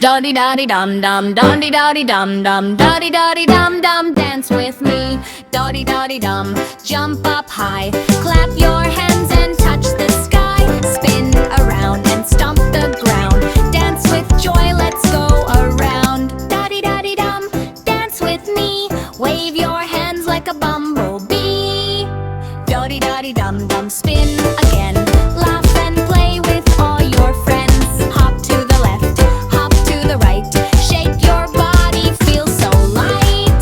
Dodi dodi dum dum, dodi dodi dum dum, dodi dodi dum dum, dance with me. Dodi dodi dum, jump up high, clap your hands and touch the sky. Spin around and stomp the ground, dance with joy, let's go around. Dodi dodi dum, dance with me, wave your hands like a bumblebee. Dodi dodi dum dum, spin again, laugh and play with all your friends. Hop to the left, hop to the right, shake your body, feel so light.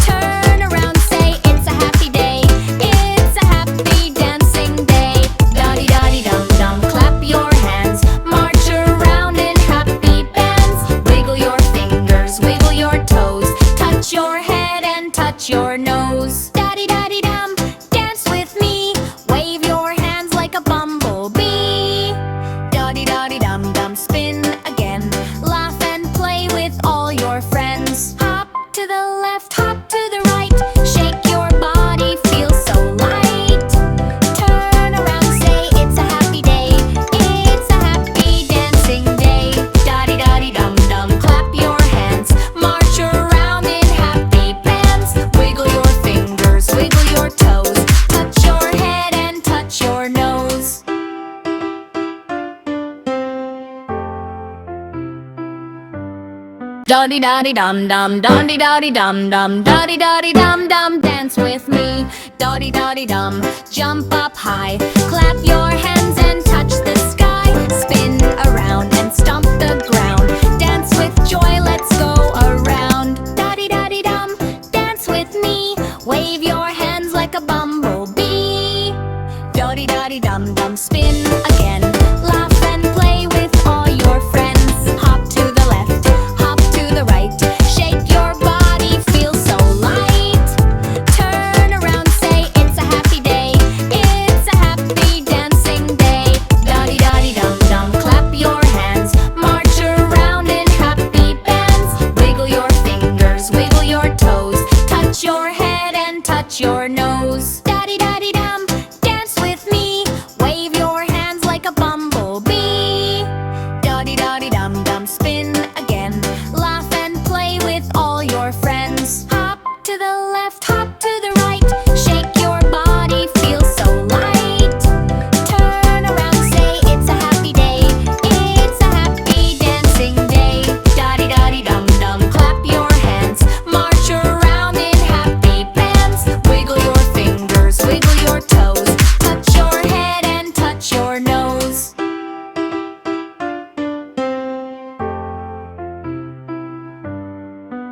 Turn around, say it's a happy day, it's a happy dancing day. Dodi dodi dum dum, clap your hands, march around in happy bands. Wiggle your fingers, wiggle your toes, touch your head and touch your nose. Dodi dodi dum, dance with me, wave your hands like a bumblebee. Dodi dodi dum dum, spin again, laugh and play with all your friends. Hop to the left, hop to the right, shake your body, feel so light. Turn around, say it's a happy day, it's a happy dancing day. Dodi dodi dum dum, clap your hands, march around in happy bands. Wiggle your fingers, wiggle your toes, touch your head and touch your nose. Dodi dodi dum dum, dodi dodi dum dum, dodi dodi dum dum, dance with me. Dodi dodi dum, jump up high, clap your hands and touch the sky. Spin around and stomp the ground, dance with joy, let's go around. Dodi dodi dum, dance with me, wave your hands like a bumblebee. Dodi dodi dum dum, spin again, laugh and play with all your friends. Hop to the left, hop to the right, shake your body, feel so light. Turn around, say it's a happy day, it's a happy dancing day. Dodi dodi dum dum, clap your hands, march around in happy bands. Wiggle your fingers, wiggle your toes, touch your head and touch your nose. Dodi dodi dum, dance with me, wave your hands like a bumblebee. Dodi dodi dum dum, spin again, laugh and play with all your friends. Hop to the left, hop to the right, shake your body, feel so light. Turn around, say it's a happy day, it's a happy dancing day. Dodi dodi dum dum, clap your hands, march around in happy bands. Wiggle your fingers, wiggle your toes, touch your head and touch your nose.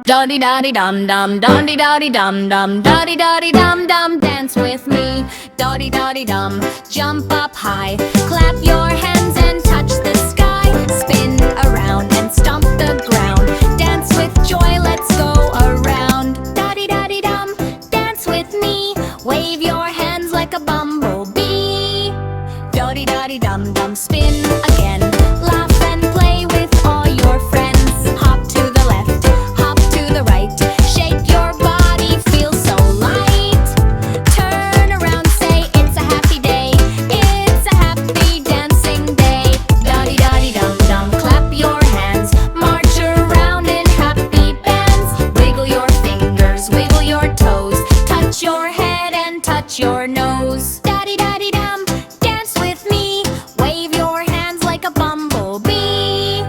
Dodi dodi dum dum, dodi dodi dum dum, dodi dodi dum dum, dance with me. Dodi dodi dum, jump up high, clap your hands and touch the sky. Spin around and stomp the ground, dance with joy, let's go around. Dodi dodi dum, dance with me, wave your hands like a bumblebee. Dodi dodi dum dum, spin again, laugh and play with all your friends. Hop to the left, hop to the right, shake your body, feel so light. Turn around, say it's a happy day, it's a happy dancing day. Dodi dodi dum dum, clap your hands, march around in happy bands. Wiggle your fingers, wiggle your toes, touch your head and touch your nose. Dodi dodi dum, dance with me, wave your hands like a bumblebee.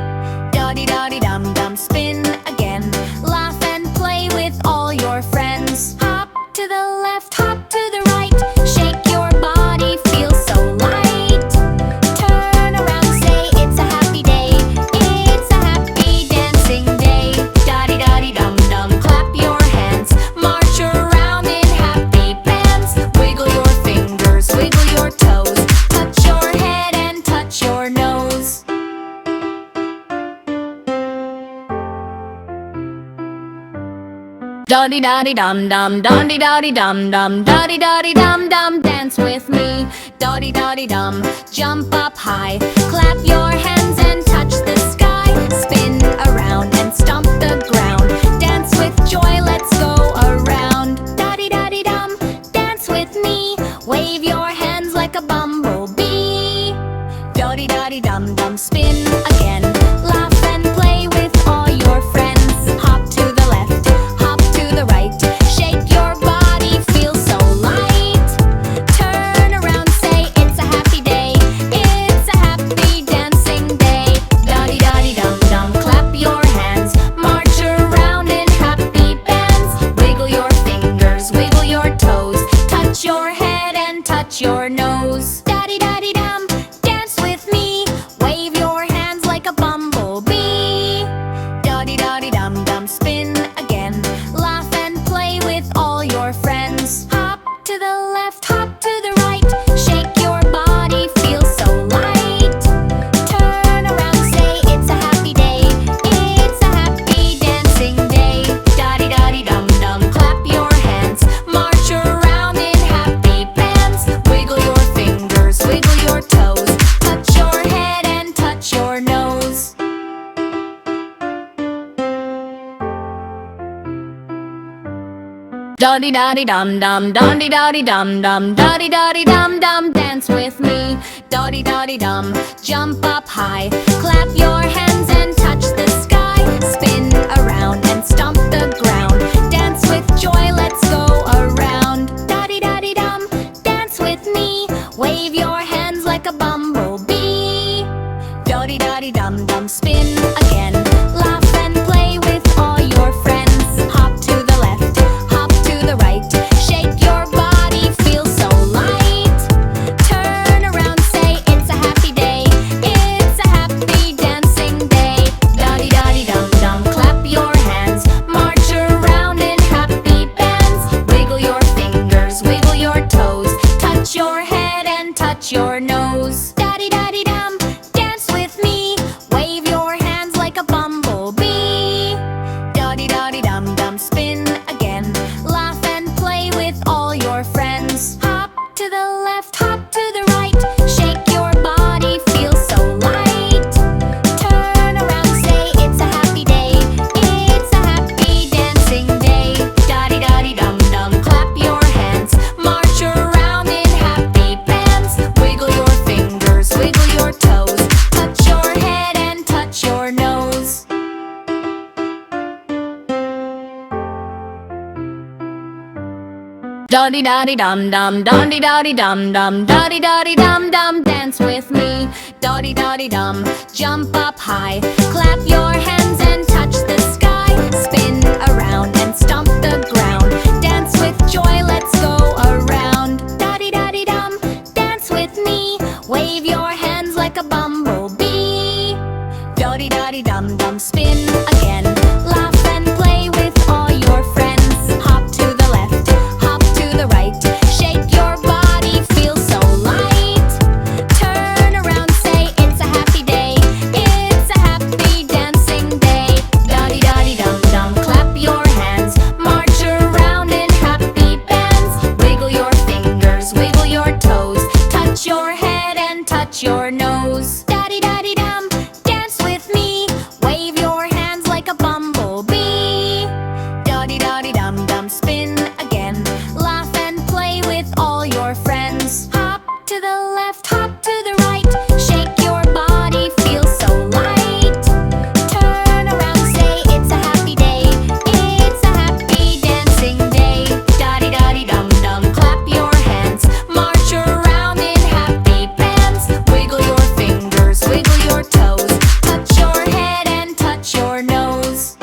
Dodi dodi dum dum, spin again, laugh and play with all your friends. Hop to the left, hop to the right, shake your body, feel so light. Turn around, say it's a happy day, it's a happy dancing day. Dodi dodi dum dum, clap your hands, march around in happy bands. Wiggle your fingers, wiggle your toes, touch your head and touch your nose. Dodi dodi dum dum, dodi dodi dum dum, dodi dodi dum dum, dance with me. Dodi dodi dum, jump up high, clap your hands and touch the sky. Spin around and stomp the ground, dance with joy, let's go around. Dodi dodi dum, dance with me, wave your hands like a bumblebee. Dodi dodi dum dum, spin again, laugh and play with Dodi dodi dum dum, dodi dodi dum dum, dodi dodi dum dum, dance with me. Dodi dodi dum, jump up high, clap your hands and touch the sky. Spin around and stomp the ground, dance with joy, let's go around. Dodi dodi dum, dance with me, wave your hands like a bumblebee. Dodi dodi dum dum, spin again, laugh and play with all your friends. Hop to the left, hop to the right, shake your body, feel so light. Turn around, say it's a happy day, it's a happy dancing day. Dodi dodi dum dum, clap your hands, march around in happy bands. Wiggle your fingers, wiggle your toes, touch your head and touch your nose. Dodi dodi dum, dance with me, wave your hands like a bumblebee. Dodi dodi dum dum, spin again, laugh and play with all your friends. Hop to the left, hop to the right, shake your body, feel so light. Turn around, say it's a happy day, it's a happy dancing day. Dodi dodi dum dum, clap your hands, march around in happy bands. Wiggle your fingers, wiggle your toes, touch your head and touch your nose. Dodi dodi dum dum, dodi dodi dum dum, dodi dodi dum dum, dance with me. Dodi dodi dum, jump up high, clap your hands and touch the sky. Spin around and stomp the ground, dance with joy, let's go around. Dodi dodi dum, dance with me, wave your hands like a bumblebee. Dodi dodi dum dum, spin again, laugh and play with all your friends. Hop to the left, hop to the right, shake your body, feel so light. Turn around, say it's a happy day, it's a happy dancing day. Dodi dodi dum dum, clap your hands, march around in happy bands. Wiggle your fingers, wiggle your toes, touch your head and touch your nose. Dodi dodi dum, dance with me, wave your hands like a bumblebee. Dodi dodi dum dum, spin again, laugh and play with all your friends. Hop to the left, hop to the right, shake your body, feel so light. Turn around, say it's a happy day, it's a happy dancing day. Dodi dodi dum dum, clap your hands, march around in happy bands. Wiggle your fingers, wiggle your toes, touch your head and touch your nose.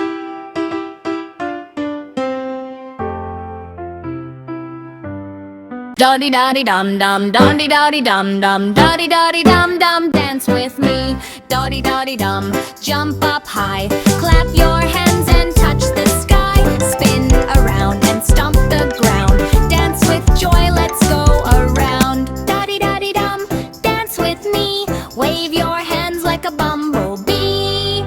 Dodi dodi dum dum, dodi dodi dum dum, dodi dodi dum dum, dance with me. Dodi dodi dum, jump up high, clap your hands and touch the sky. Spin around and stomp the ground, dance with joy, let's go around. Dodi dodi dum, dance with me, wave your hands like a bumblebee.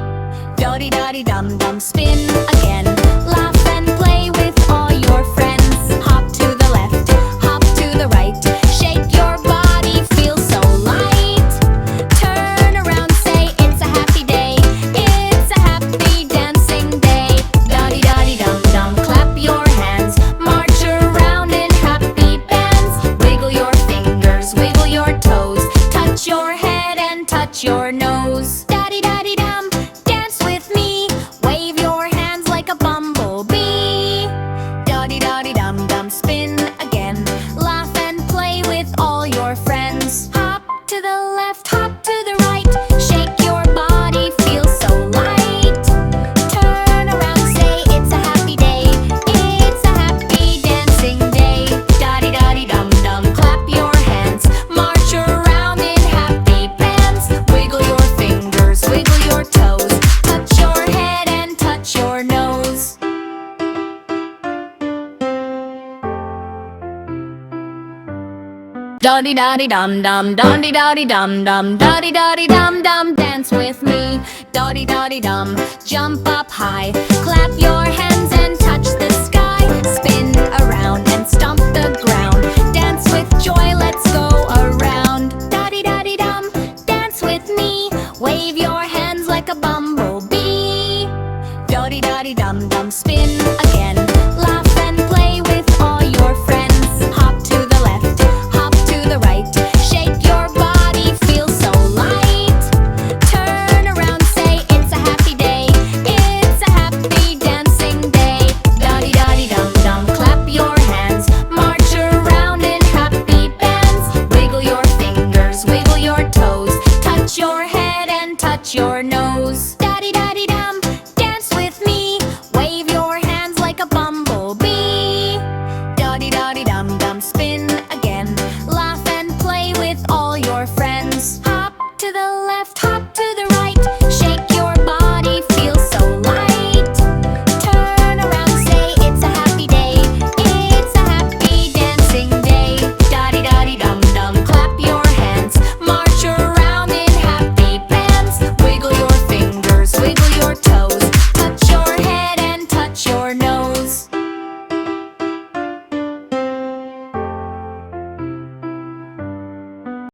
Dodi dodi dum dum, spin again, laugh and play with all your friends. Hop to the left, hop to the right, shake your body, feel so light. Turn around, say it's a happy day, it's a happy dancing day. Dodi dodi dum dum, clap your hands, march around in happy bands. Wiggle your fingers, wiggle your toes, touch your head and touch your nose. Dodi dodi dum, dance with me, wave your hands like a bumblebee. Dodi dodi dum dum, spin again, laugh and play with all your friends. Hop to the left, hop to the right, shake your body, feel so light. Turn around, say it's a happy day, it's a happy dancing day. Dodi dodi dum dum, clap your hands, march around in happy bands. Wiggle your fingers, wiggle your toes, touch your head and touch your nose. Dodi dodi dum dum, dodi dodi dum dum, dodi dodi dum dum, dance with me. Dodi dodi dum, jump up high, clap your hands and touch the sky. Spin around and stomp the ground, dance with joy, let's go around. Dodi dodi dum, dance with me, wave your hands like a bumblebee. Dodi dodi dum dum, spin again, laugh